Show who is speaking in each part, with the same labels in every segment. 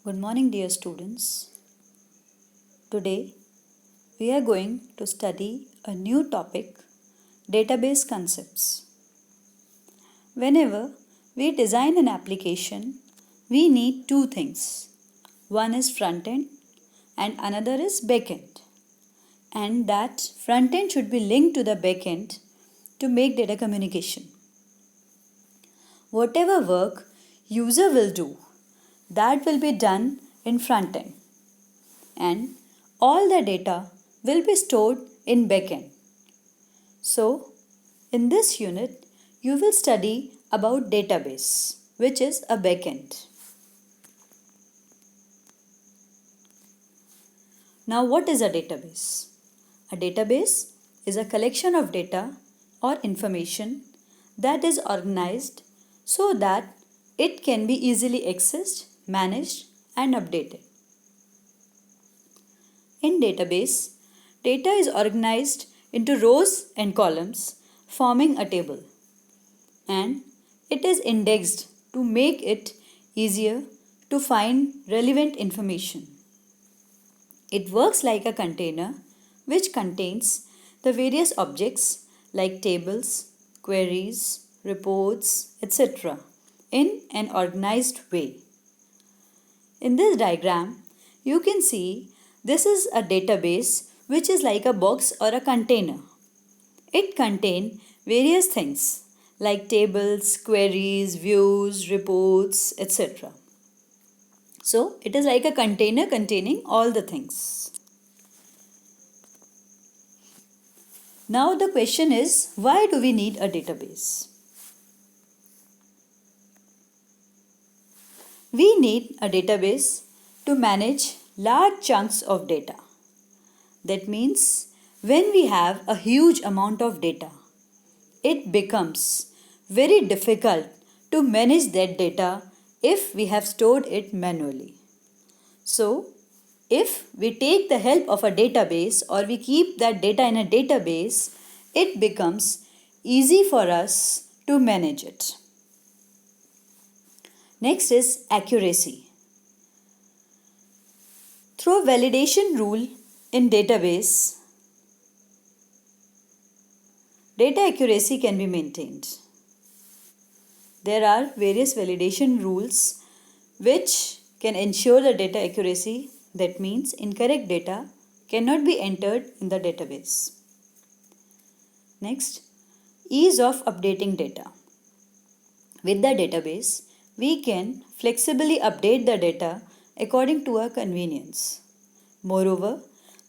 Speaker 1: Good morning, dear students. Today we are going to study a new topic, database concepts. Whenever we design an application, we need two things. One is front end and another is back end. And that front end should be linked to the back end to make data communication. Whatever work user will do, that will be done in front end. And all the data will be stored in backend. So, in this unit, you will study about database, which is a backend. Now, what is a database? A database is a collection of data or information that is organized so that it can be easily accessed, managed, and updated. In database, data is organized into rows and columns forming a table, and it is indexed to make it easier to find relevant information. It works like a container which contains the various objects like tables, queries, reports, etc. in an organized way. In this diagram, you can see this is a database which is like a box or a container. It contains various things like tables, queries, views, reports, etc. So, it is like a container containing all the things. Now, the question is, why do we need a database? We need a database to manage large chunks of data. That means when we have a huge amount of data, it becomes very difficult to manage that data if we have stored it manually. So, if we take the help of a database or we keep that data in a database, it becomes easy for us to manage it. Next is accuracy. Through validation rule in database, data accuracy can be maintained. There are various validation rules which can ensure the data accuracy. That means incorrect data cannot be entered in the database. Next, ease of updating data. With the database, we can flexibly update the data according to our convenience. Moreover,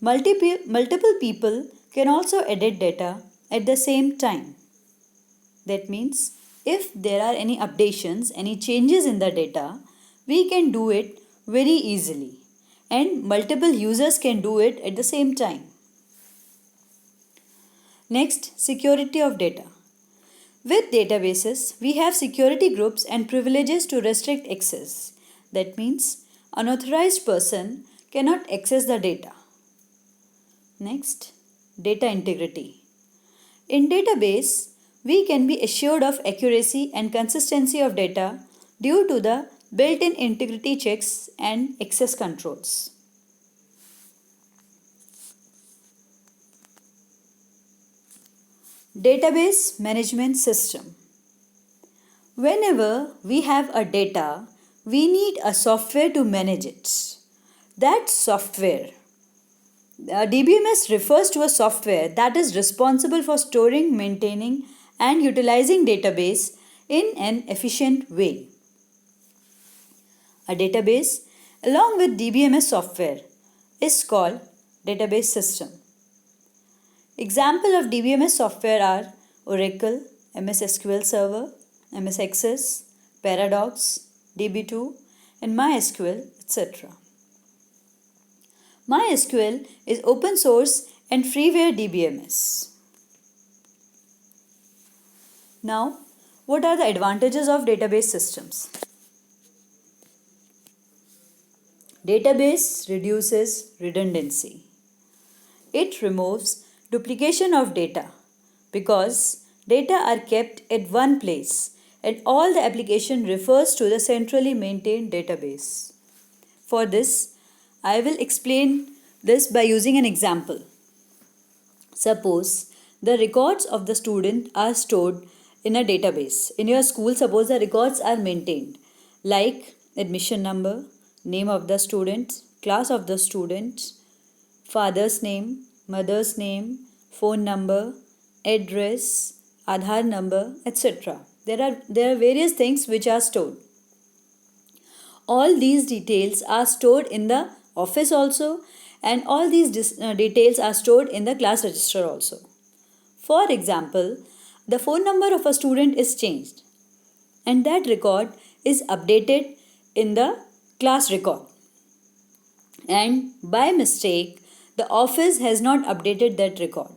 Speaker 1: multiple people can also edit data at the same time. That means if there are any updations, any changes in the data, we can do it very easily and multiple users can do it at the same time. Next, security of data. With databases, we have security groups and privileges to restrict access. That means unauthorized person cannot access the data. Next, data integrity. In database, we can be assured of accuracy and consistency of data due to the built-in integrity checks and access controls. Database management system. Whenever we have a data, we need a software to manage it. That software, DBMS refers to a software that is responsible for storing, maintaining, and utilizing database in an efficient way. A database along with DBMS software is called database system. Example of DBMS software are Oracle, MS SQL Server, MS Access, Paradox, DB2, and MySQL, etc. MySQL is open source and freeware DBMS. Now, what are the advantages of database systems? Database reduces redundancy. It removes duplication of data because data are kept at one place and all the application refers to the centrally maintained database. For this, I will explain this by using an example. Suppose the records of the student are stored in a database. In your school, suppose the records are maintained like admission number, name of the student, class of the student, father's name, mother's name, phone number, address, Aadhaar number, etc. There are various things which are stored. All these details are stored in the office also, and all these details are stored in the class register also. For example, the phone number of a student is changed and that record is updated in the class record. And by mistake, the office has not updated that record.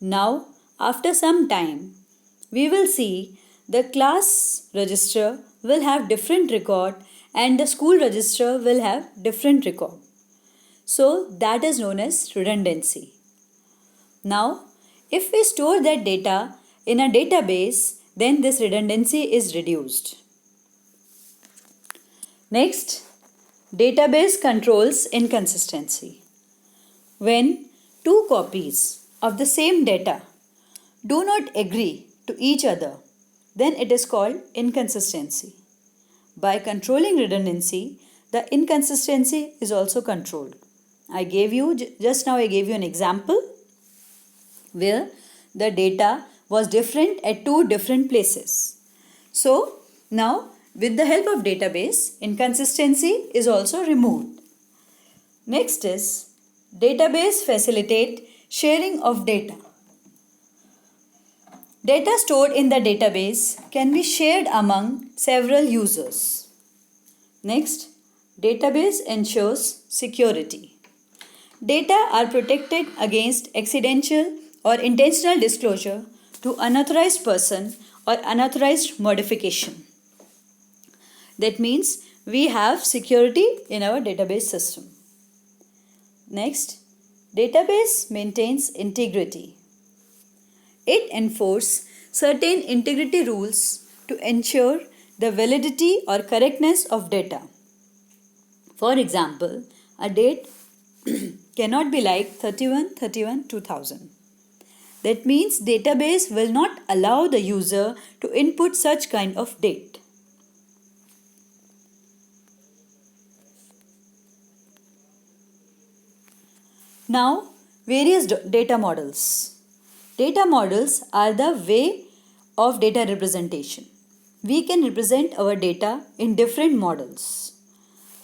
Speaker 1: Now, after some time, we will see the class register will have different record and the school register will have different record. So that is known as redundancy. Now, if we store that data in a database, then this redundancy is reduced. Next, database controls inconsistency. When two copies of the same data do not agree to each other, then it is called inconsistency. By controlling redundancy, the inconsistency is also controlled. Just now I gave you an example where the data was different at two different places. So now with the help of database, inconsistency is also removed. Next is database facilitate sharing of data. Data stored in the database can be shared among several users. Next, database ensures security. Data are protected against accidental or intentional disclosure to unauthorized person or unauthorized modification. That means we have security in our database system. Next, database maintains integrity. It enforces certain integrity rules to ensure the validity or correctness of data. For example, a date cannot be like 31/31/2000. That means database will not allow the user to input such kind of date. Now, various data models. Data models are the way of data representation. We can represent our data in different models.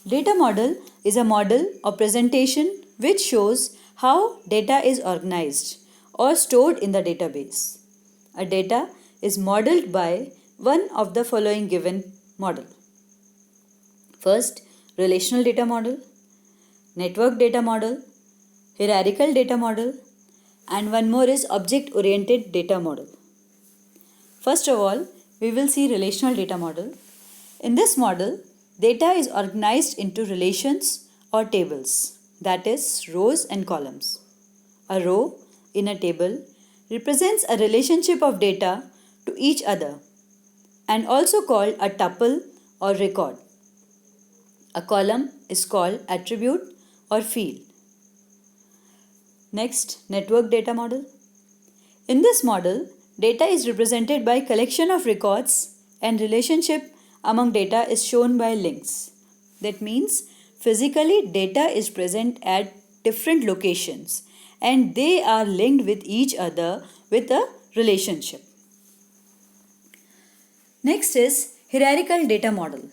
Speaker 1: Data model is a model or presentation which shows how data is organized or stored in the database. A data is modeled by one of the following given model. First, relational data model, network data model, hierarchical data model, and one more is object-oriented data model. First of all, we will see relational data model. In this model, data is organized into relations or tables, that is rows and columns. A row in a table represents a relationship of data to each other and also called a tuple or record. A column is called attribute or field. Next, network data model. In this model, data is represented by collection of records and relationship among data is shown by links. That means physically data is present at different locations and they are linked with each other with a relationship. Next is hierarchical data model.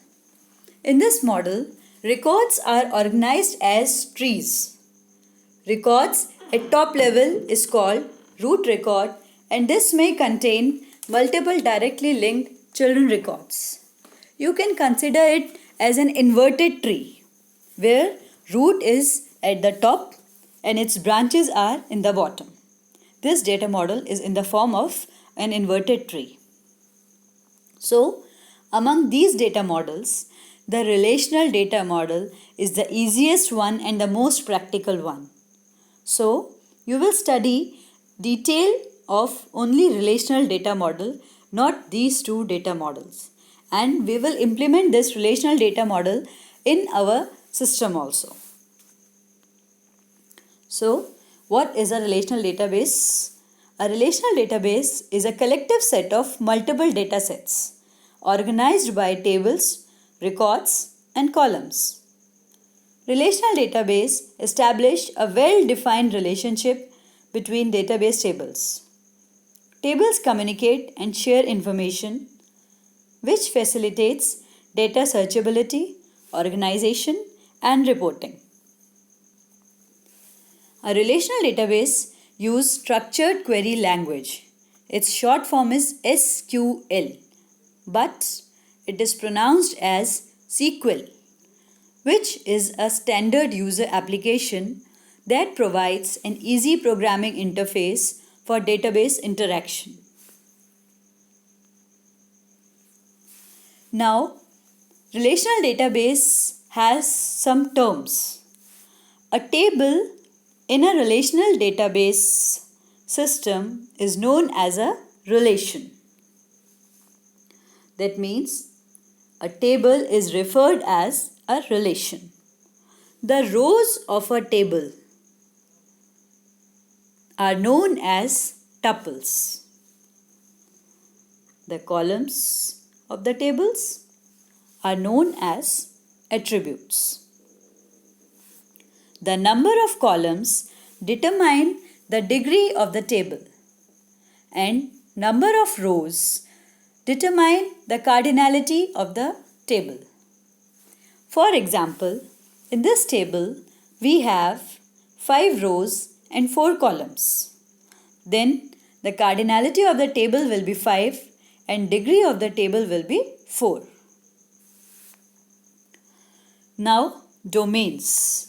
Speaker 1: In this model, records are organized as trees. Records at top level is called root record and this may contain multiple directly linked children records. You can consider it as an inverted tree where root is at the top and its branches are in the bottom. This data model is in the form of an inverted tree. So, among these data models, the relational data model is the easiest one and the most practical one. So, you will study detail of only relational data model, not these two data models. And we will implement this relational data model in our system also. So, what is a relational database? A relational database is a collective set of multiple data sets organized by tables, records, and columns. Relational database establish a well-defined relationship between database tables. Tables communicate and share information, which facilitates data searchability, organization, and reporting. A relational database uses structured query language. Its short form is SQL, but it is pronounced as SQL, which is a standard user application that provides an easy programming interface for database interaction. Now, relational database has some terms. A table in a relational database system is known as a relation. That means a table is referred as a relation. The rows of a table are known as tuples. The columns of the tables are known as attributes. The number of columns determine the degree of the table, and number of rows determine the cardinality of the table. For example, in this table we have 5 rows and 4 columns. Then the cardinality of the table will be 5 and degree of the table will be 4. Now, domains.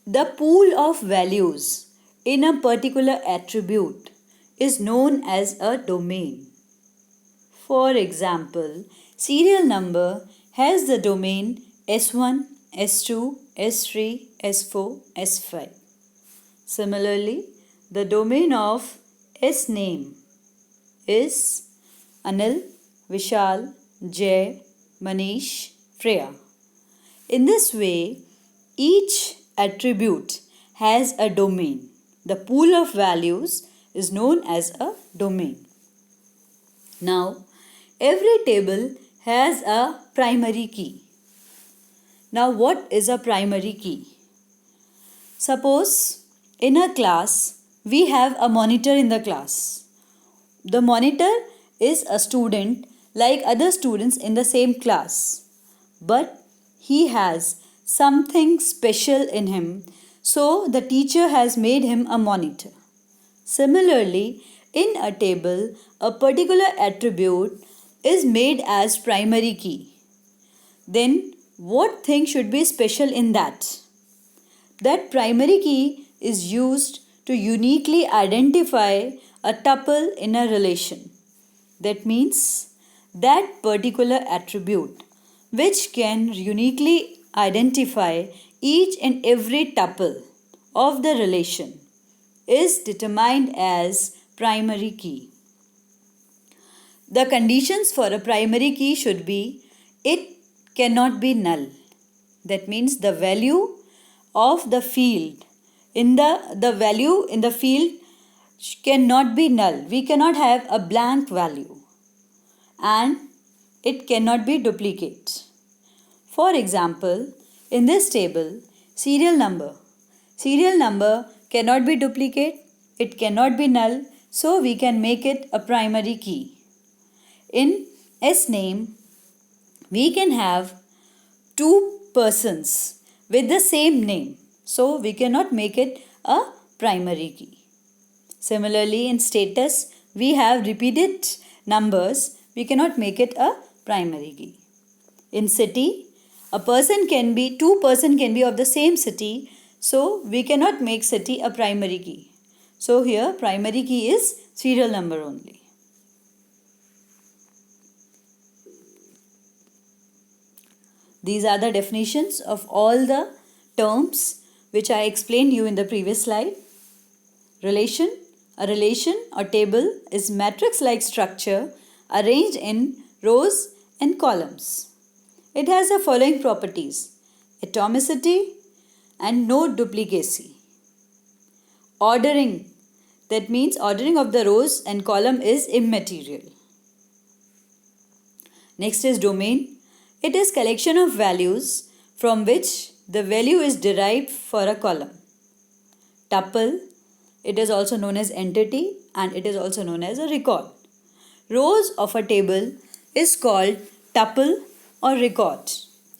Speaker 1: The pool of values in a particular attribute is known as a domain. For example, serial number has the domain S1, S2, S3, S4, S5. Similarly, the domain of S-name is Anil, Vishal, Jay, Manish, Freya. In this way, each attribute has a domain. The pool of values is known as a domain. Now, every table has a primary key. Now, what is a primary key? Suppose in a class, we have a monitor in the class. The monitor is a student like other students in the same class, but he has something special in him, so the teacher has made him a monitor. Similarly, in a table, a particular attribute is made as primary key. Then, what thing should be special in that? That primary key is used to uniquely identify a tuple in a relation. That means that particular attribute which can uniquely identify each and every tuple of the relation is determined as primary key. The conditions for a primary key should be it cannot be null. That means the value of the field in the value in the field cannot be null. We cannot have a blank value, and it cannot be duplicate. For example, in this table, serial number cannot be duplicate, it cannot be null, so we can make it a primary key. In S-name, we can have 2 persons with the same name, so we cannot make it a primary key. Similarly, in status, we have repeated numbers, we cannot make it a primary key. In city, 2 person can be of the same city, so we cannot make city a primary key. So here primary key is serial number only. These are the definitions of all the terms which I explained you in the previous slide. Relation. A relation or table is matrix-like structure arranged in rows and columns. It has the following properties: atomicity and no duplicacy. Ordering, that means ordering of the rows and column is immaterial. Next is domain. It is collection of values from which the value is derived for a column. Tuple, it is also known as entity and it is also known as a record. Rows of a table is called tuple or record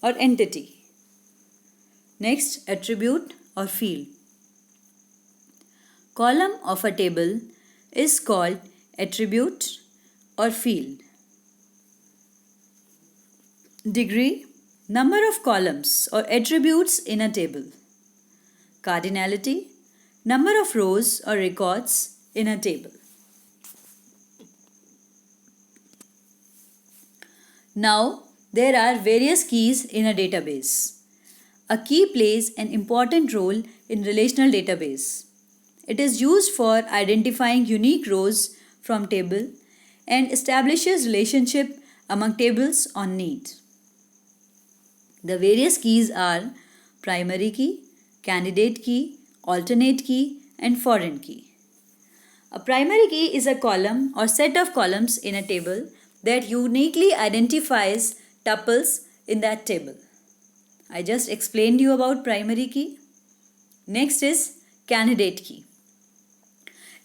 Speaker 1: or entity. Next, attribute or field. Column of a table is called attribute or field. Degree, number of columns or attributes in a table. Cardinality, number of rows or records in a table. Now, there are various keys in a database. A key plays an important role in relational database. It is used for identifying unique rows from table and establishes relationship among tables on need. The various keys are primary key, candidate key, alternate key, and foreign key. A primary key is a column or set of columns in a table that uniquely identifies tuples in that table. I just explained you about primary key. Next is candidate key.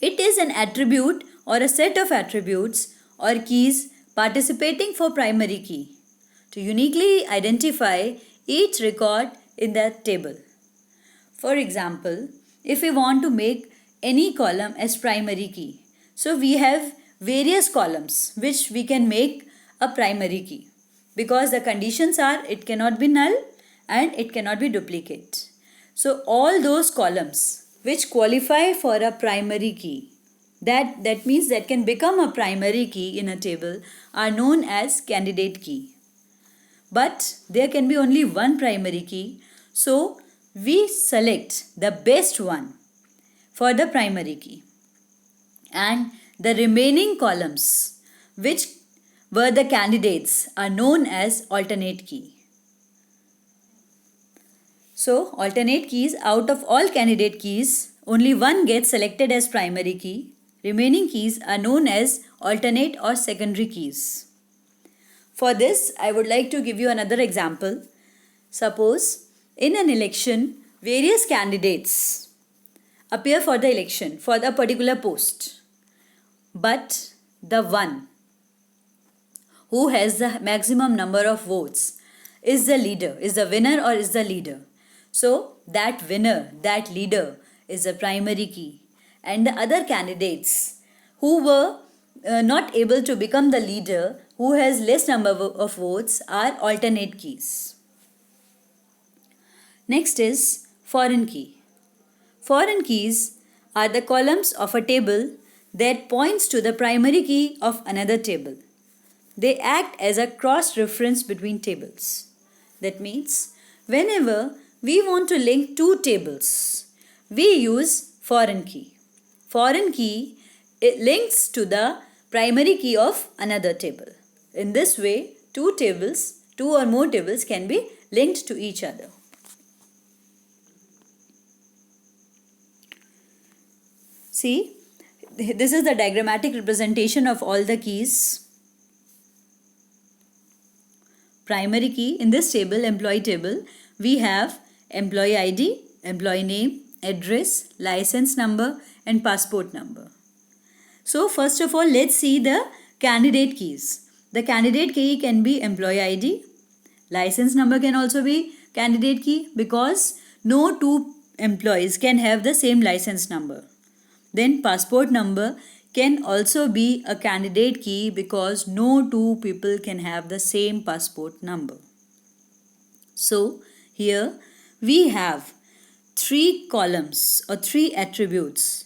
Speaker 1: It is an attribute or a set of attributes or keys participating for primary key to uniquely identify each record in that table. For example, if we want to make any column as primary key, so we have various columns which we can make a primary key because the conditions are it cannot be null and it cannot be duplicate. So all those columns which qualify for a primary key, that means that can become a primary key in a table, are known as candidate key. But there can be only one primary key, so we select the best one for the primary key. And the remaining columns which were the candidates are known as alternate key. So alternate keys, out of all candidate keys, only one gets selected as primary key. Remaining keys are known as alternate or secondary keys. For this, I would like to give you another example. Suppose in an election, various candidates appear for the election for the particular post. But the one who has the maximum number of votes is the leader, is the winner or is the leader. So that winner, that leader is a primary key. And the other candidates who were not able to become the leader, who has less number of votes, are alternate keys. Next is foreign key. Foreign keys are the columns of a table that points to the primary key of another table. They act as a cross-reference between tables. That means whenever we want to link two tables, we use foreign key. Foreign key, it links to the primary key of another table. In this way, two or more tables can be linked to each other. See, this is the diagrammatic representation of all the keys. Primary key, in this table, employee table, we have employee ID, employee name, address, license number and passport number. So first of all, let's see the candidate keys. The candidate key can be employee ID. License number can also be candidate key because no two employees can have the same license number. Then passport number can also be a candidate key because no two people can have the same passport number. So here we have three columns or three attributes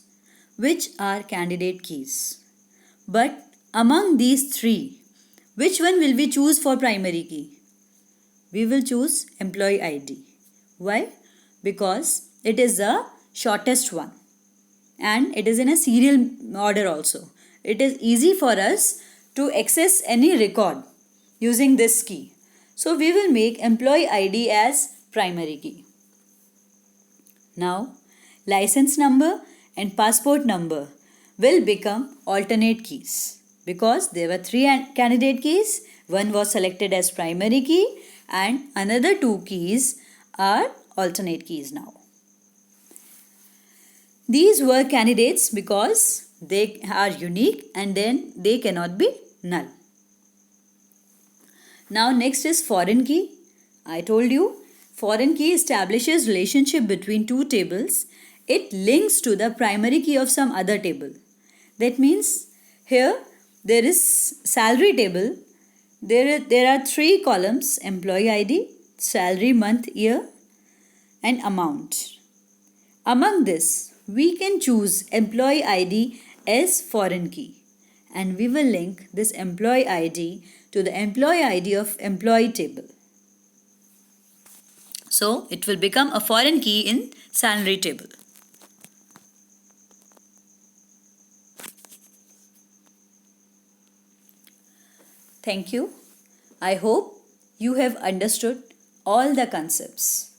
Speaker 1: which are candidate keys. But among these three, which one will we choose for primary key? We will choose employee ID. Why? Because it is the shortest one and it is in a serial order also. It is easy for us to access any record using this key. So we will make employee ID as primary key. Now, license number and passport number will become alternate keys because there were three candidate keys. One was selected as primary key and another two keys are alternate keys now. These were candidates because they are unique and then they cannot be null. Now next is foreign key. I told you foreign key establishes relationship between two tables. It links to the primary key of some other table. That means here there is salary table. There are three columns: employee ID, salary month, year and amount. Among this, we can choose employee ID as foreign key and we will link this employee ID to the employee ID of employee table. So it will become a foreign key in salary table. Thank you. I hope you have understood all the concepts.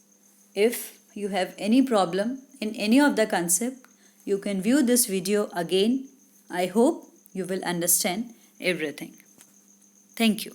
Speaker 1: If you have any problem in any of the concept, you can view this video again. I hope you will understand everything. Thank you.